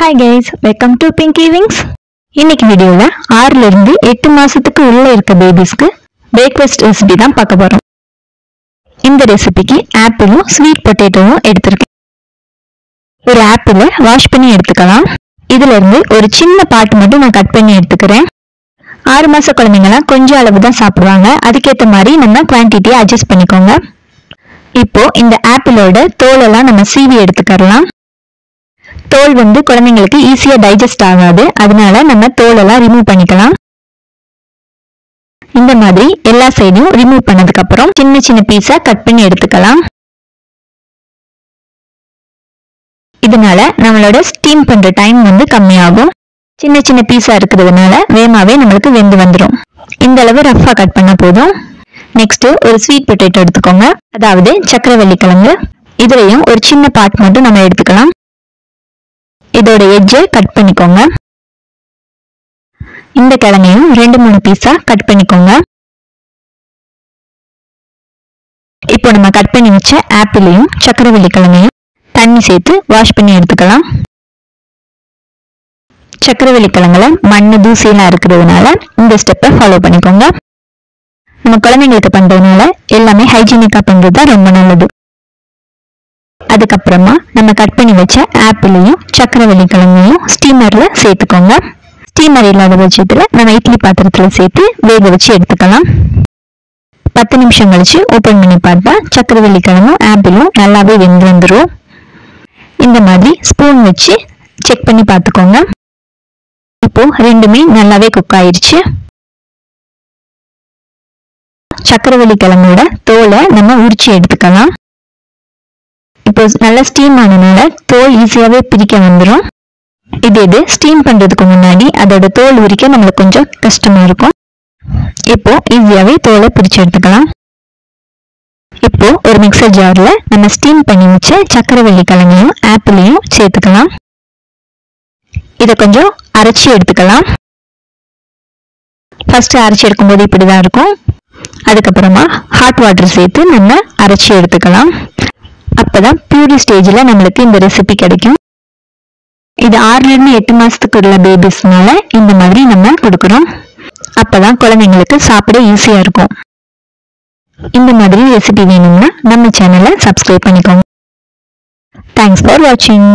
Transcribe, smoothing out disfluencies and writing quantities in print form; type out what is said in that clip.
Hi guys, welcome to Pinky Wings. இன்னைக்கு வீடியோல 6 ல இருந்து 8 மாசத்துக்கு உள்ள இருக்க பேபிஸ்க்கு பிரேக்ஃபாஸ்ட் ரெசிபி தான் பார்க்க போறோம். இந்த ரெசிபிக்கு ஆப்பிளும் ஸ்வீட் பொட்டேட்டோவும் எடுத்துருக்கேன். ஒரு ஆப்பிளை வாஷ் பண்ணி எடுத்துக்கலாம். இதுல இருந்து ஒரு சின்ன பார்ட் மட்டும் நான் கட் பண்ணி எடுத்துக்கிறேன். 6 மாச குழந்தைங்கலாம் கொஞ்சம் அளவு தான் சாப்பிடுவாங்க. அதுக்கேற்ற மாதிரி நம்ம குவான்டிட்டியை அட்ஜஸ்ட் பண்ணிக்கோங்க. இப்போ இந்த ஆப்பிளோட தோலெல்லாம் நம்ம சீவி எடுத்துக்கலாம். தோல் குழந்தைங்களுக்கு ஈஸியா டைஜஸ்ட் ஆகாது, அதனால நம்ம தோலெல்லாம் ரிமூவ் பண்ணிக்கலாம். இந்த மாதிரி எல்லா சைடும் ரிமூவ் பண்ணதுக்கு அப்புறம் சின்ன சின்ன பீஸா கட் பண்ணி எடுத்துக்கலாம். இதனால நம்மளோட ஸ்டீம் பண்ற டைம் கம்மியாகும். சின்ன சின்ன பீஸா இருக்கிறதுனால வேகமாவே நம்மளுக்கு வெந்து வந்துடும். இந்த அளவு ரஃபா கட் பண்ண போதும். நெக்ஸ்ட் ஒரு ஸ்வீட் பொட்டேட்டோ எடுத்துக்கோங்க, அதாவது சக்கரவள்ளி கிழங்கு. இதுலயும் ஒரு சின்ன பார்ட் மட்டும் நம்ம எடுத்துக்கலாம். இதோட எட்ஜை கட் பண்ணிக்கோங்க. இந்த கிழங்கையும் 2-3 பீஸா கட் பண்ணிக்கோங்க. இப்போ நம்ம கட் பண்ணி வச்ச ஆப்பிளையும் சக்கரவள்ளி கிழங்கையும் தண்ணி சேர்த்து வாஷ் பண்ணி எடுத்துக்கலாம். சக்கரவள்ளி கிழங்குல மண்ணு தூசியெல்லாம் இருக்கிறதுனால இந்த ஸ்டெப்பை ஃபாலோ பண்ணிக்கோங்க. நம்ம குழந்தைங்களுக்கு பண்றதுனால எல்லாமே ஹைஜீனிக்கா பண்றது தான் ரொம்ப நல்லது. அதுக்கப்புறமா நம்ம கட் பண்ணி வச்ச ஆப்பிளையும் சக்கரவள்ளி கிழங்கையும் ஸ்டீமர்ல சேர்த்துக்கோங்க. ஸ்டீமர் இல்லாத பட்சத்துல நம்ம இட்லி பாத்திரத்துல சேர்த்து வேக வச்சு எடுத்துக்கலாம். 10 நிமிஷம் கழிச்சு ஓபன் பண்ணி பார்த்தா சக்கரவள்ளி கிழங்கும் ஆப்பிளும் நல்லாவே வெந்து வந்துடும். இந்த மாதிரி ஸ்பூன் வச்சு செக் பண்ணி பார்த்துக்கோங்க. இப்போ ரெண்டுமே நல்லாவே குக் ஆயிடுச்சு. சக்கரவள்ளி கிழங்கோட தோலை நம்ம உரிச்சு எடுத்துக்கலாம். இப்போ நல்ல ஸ்டீம் ஆனதுனால தோல் ஈஸியாவே பிரிக்க வந்துடும். இது ஸ்டீம் பண்றதுக்கு முன்னாடி அதோட தோல் உரிக்க நம்மளுக்கு கொஞ்சம் கஷ்டமா இருக்கும். இப்போ ஈஸியாவே தோலை பிரிச்சு எடுத்துக்கலாம். இப்போ ஒரு மிக்சர் ஜார்ல நம்ம ஸ்டீம் பண்ணி வச்ச சக்கரவள்ளி கிழங்கையும் ஆப்பிளையும் சேர்த்துக்கலாம். இதை கொஞ்சம் அரைச்சி எடுத்துக்கலாம். ஃபர்ஸ்ட் அரைச்சி எடுக்கும்போது இப்படிதான் இருக்கும். அதுக்கப்புறமா ஹாட் வாட்டர் சேர்த்து நம்ம அரைச்சி எடுத்துக்கலாம். அப்பதான் பியூரி ஸ்டேஜ்ல நம்மளுக்கு இந்த ரெசிபி கிடைக்கும். இது 6 ல இருந்து 8 மாசத்துக்கு உள்ள பேபிஸ்னால இந்த மாதிரி நம்ம கொடுக்கிறோம். அப்பதான் குழந்தைங்களுக்கு சாப்பிட ஈஸியா இருக்கும். இந்த மாதிரி ரெசிபி வேணும்னா நம்ம சேனலை சப்ஸ்கிரைப் பண்ணிக்கோங்க. தேங்க்ஸ் ஃபார் வாட்சிங்.